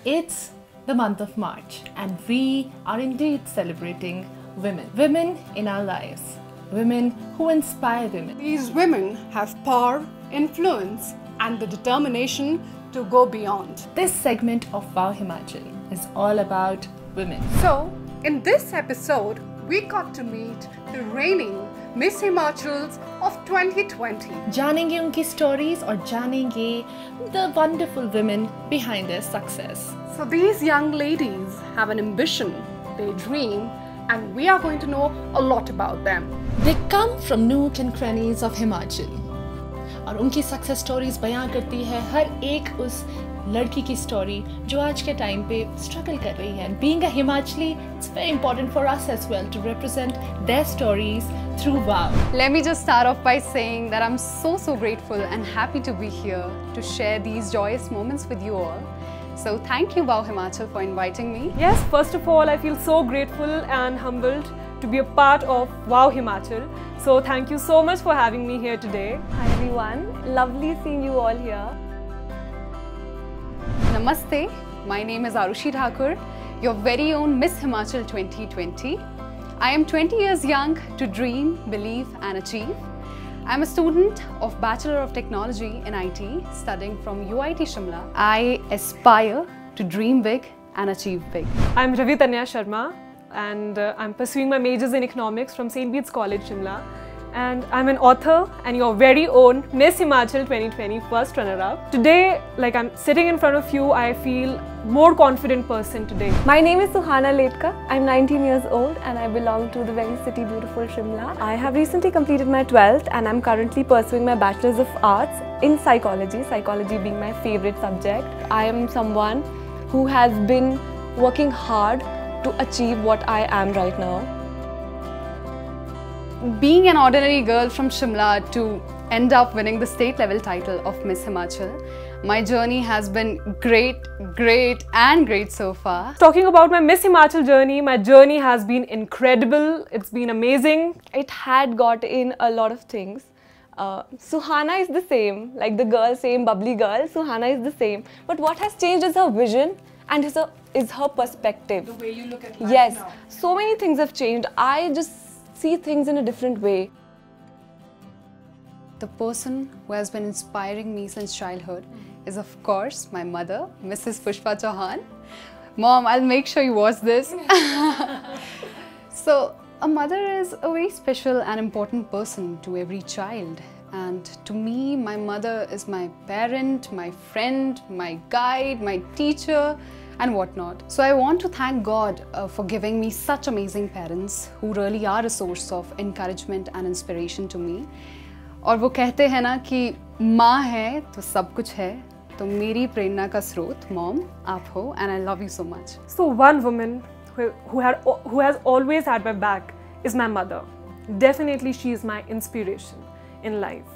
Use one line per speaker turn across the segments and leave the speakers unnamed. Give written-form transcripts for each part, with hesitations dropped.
It's the month of March and we are indeed celebrating women. Women in our lives. Women who inspire women.
These women have power, influence and the determination to go beyond.
This segment of Wow Himachal is all about women.
So, in this episode, we got to meet the reigning Miss Himachals of 2020.
जानेंगे उनकी stories और जानेंगे the wonderful women behind their success.
So these young ladies have an ambition, they dream, and we are going to know a lot about them.
They come from nook and crannies of Himachal. और उनकी success stories बयां करती है हर एक उस लड़की की story जो आज के टाइम पे स्ट्रगल कर रही है. Being a Himachali, it's very important for us as well to represent their stories through WOW.
Let me just start off by saying that I'm so grateful and happy to be here to share these joyous moments with you all. So thank you WOW Himachal for inviting me.
Yes, first of all, I feel so grateful and humbled to be a part of WOW Himachal. So thank you so much for having me here today.
Hi everyone, lovely seeing you all here.
Namaste, my name is Arushi Thakur, your very own Miss Himachal 2020. I am 20 years young to dream, believe and achieve. I am a student of Bachelor of Technology in IT, studying from UIT Shimla. I aspire to dream big and achieve big.
I'm Ravi Tanya Sharma and I'm pursuing my majors in economics from St. Bede's College, Shimla. And I'm an author and your very own Miss Himachal 2020 first runner-up. Today, like I'm sitting in front of you, I feel more confident person today.
My name is Suhana Letka. I'm 19 years old and I belong to the very city beautiful Shimla. I have recently completed my 12th and I'm currently pursuing my Bachelor's of Arts in Psychology, psychology being my favorite subject. I am someone who has been working hard to achieve what I am right now.
Being an ordinary girl from Shimla to end up winning the state level title of Miss Himachal, my journey has been great so far.
Talking about my Miss Himachal journey, my journey has been incredible. It's been amazing.
It had got in a lot of things. Suhana is the same, like the girl, same bubbly girl, Suhana is the same. But what has changed is her vision and is her perspective.
The way you look at life
yes,
now.
So many things have changed. I just see things in a different way.
The person who has been inspiring me since childhood is of course my mother, Mrs. Pushpa Chauhan. Mom, I'll make sure you watch this. So a mother is a very special and important person to every child. And to me, my mother is my parent, my friend, my guide, my teacher and whatnot. So I want to thank God for giving me such amazing parents who really are a source of encouragement and inspiration to me. और वो कहते हैं ना कि माँ है तो सब कुछ है, तो मेरी प्रेरणा का स्रोत मॉम आप हो, and I love you so much.
So one woman who has always had my back is my mother. Definitely she is my inspiration in life.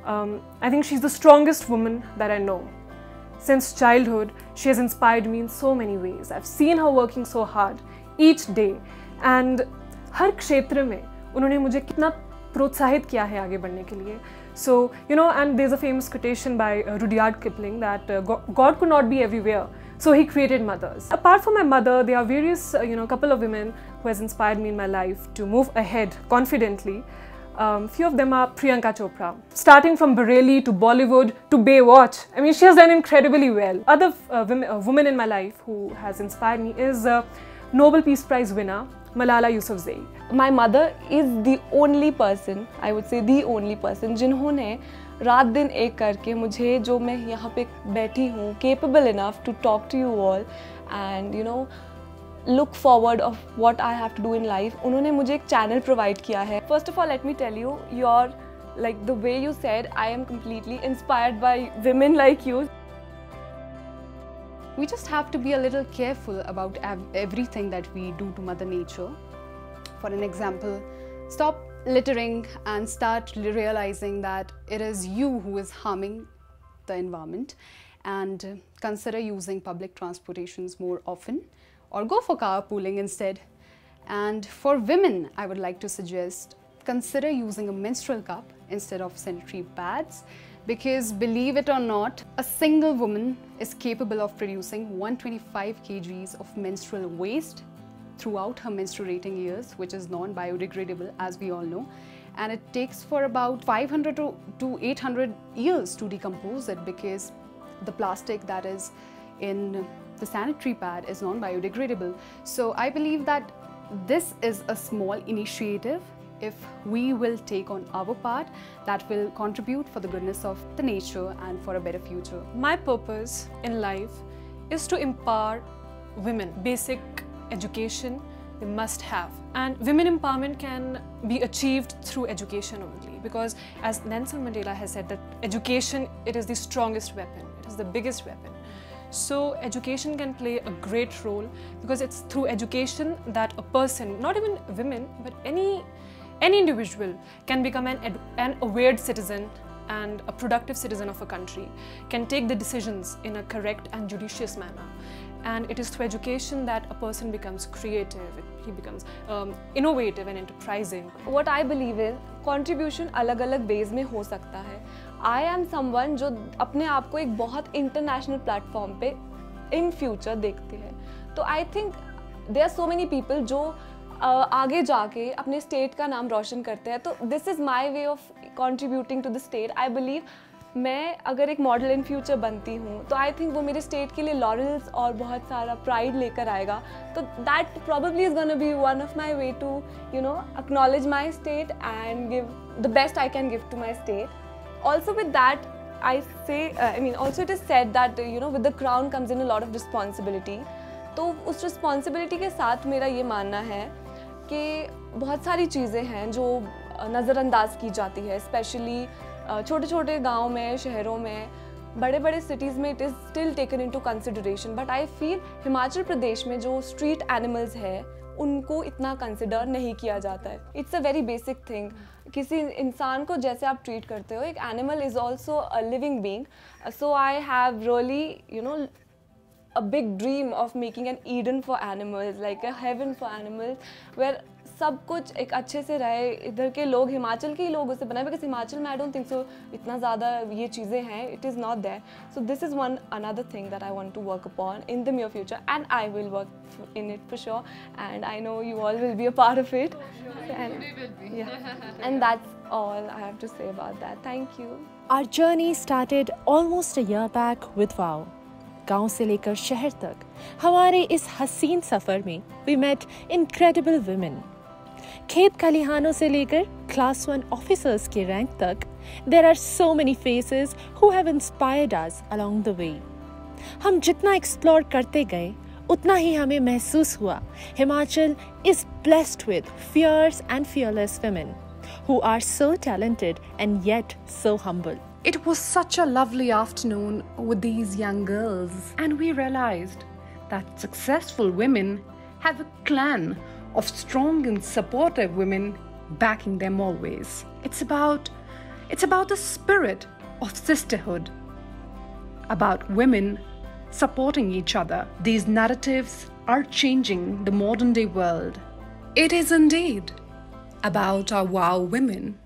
I think she's the strongest woman that I know. Since childhood, she has inspired me in so many ways. I've seen her working so hard each day and हर क्षेत्र में उन्होंने मुझे कितना प्रोत्साहित किया है आगे बढ़ने के लिए. So, you know, and there's a famous quotation by Rudyard Kipling that God could not be everywhere, so he created mothers. Apart from my mother, there are various, couple of women who has inspired me in my life to move ahead confidently. Few of them are Priyanka Chopra. Starting from Bareilly to Bollywood to Baywatch, I mean, she has done incredibly well. Other women in my life who has inspired me is Nobel Peace Prize winner Malala Yousafzai.
My mother is the only person, I would say the only person, जिन्होंने रात दिन एक करके मुझे जो मैं यहाँ पे बैठी हूँ, capable enough to talk to you all and look forward of what I have to do in life. उन्होंने मुझे एक channel provide किया है. First of all, let me tell you, like the way you said, I am completely inspired by women like you.
We just have to be a little careful about everything that we do to Mother Nature. For an example, stop littering and start realizing that it is you who is harming the environment, and consider using public transportations more often or go for carpooling instead. And for women, I would like to suggest consider using a menstrual cup instead of sanitary pads. Because believe it or not, a single woman is capable of producing 125 kgs of menstrual waste throughout her menstruating years, which is non-biodegradable, as we all know. And it takes for about 500 to 800 years to decompose it, because the plastic that is in the sanitary pad is non-biodegradable. So I believe that this is a small initiative. If we will take on our part, that will contribute for the goodness of the nature and for a better future.
My purpose in life is to empower women. Basic education they must have, and women empowerment can be achieved through education only, because as Nelson Mandela has said that education, it is the strongest weapon, it is the biggest weapon. So education can play a great role, because it's through education that a person, not even women, but any individual can become an aware citizen and a productive citizen of a country, can take the decisions in a correct and judicious manner. And it is through education that a person becomes creative, he becomes innovative and enterprising.
What I believe is contribution अलग-अलग ways में हो सकता है. I am someone जो अपने आप को एक बहुत international platform पे in future देखती है. तो I think there are so many people जो आगे जाके अपने स्टेट का नाम रोशन करते हैं. तो this is my way of contributing to the state. I believe मैं अगर एक मॉडल इन फ्यूचर बनती हूँ तो आई थिंक वो मेरे स्टेट के लिए लॉरेल्स और बहुत सारा प्राइड लेकर आएगा. तो that probably is gonna be one of my way to acknowledge my state and give the best I can give to my state. Also with that, I say, also it is said that with the crown comes in a lot of responsibility. तो उस responsibility के साथ मेरा ये मानना है कि बहुत सारी चीज़ें हैं जो नज़रअंदाज की जाती है, स्पेशली छोटे छोटे गांव में, शहरों में, बड़े बड़े सिटीज़ में it is still taken into consideration. But I feel Himachal Pradesh में जो स्ट्रीट एनिमल्स है उनको इतना कंसिडर नहीं किया जाता है. It's a very basic thing. किसी इंसान को जैसे आप ट्रीट करते हो, एक animal is also a living being. So I have really a big dream of making an Eden for animals, like a heaven for animals, where सब कुछ एक अच्छे से रहे. इधर के लोग, हिमाचल के ही लोग उसे बनाए, because हिमाचल में I don't think so इतना ज़्यादा ये चीज़ें हैं. It is not there. So this is another thing that I want to work upon in the near future, and I will work in it for sure. And I know you all will be a part of it. And, yeah. And that's all I have to say about that. Thank you.
Our journey started almost a year back with WOW. गांव से लेकर शहर तक हमारे इस हसीन सफ़र में we met incredible women. खेत खलिहानों से लेकर क्लास 1 ऑफिसर्स के रैंक तक there are so many faces who have inspired us along the way. हम जितना एक्सप्लोर करते गए उतना ही हमें महसूस हुआ Himachal is blessed with fierce and fearless women who are so talented and yet so humble.
It was such a lovely afternoon with these young girls, and we realized that successful women have a clan of strong and supportive women backing them always. It's about the spirit of sisterhood, about women supporting each other. These narratives are changing the modern day world. It is indeed about our WOW women.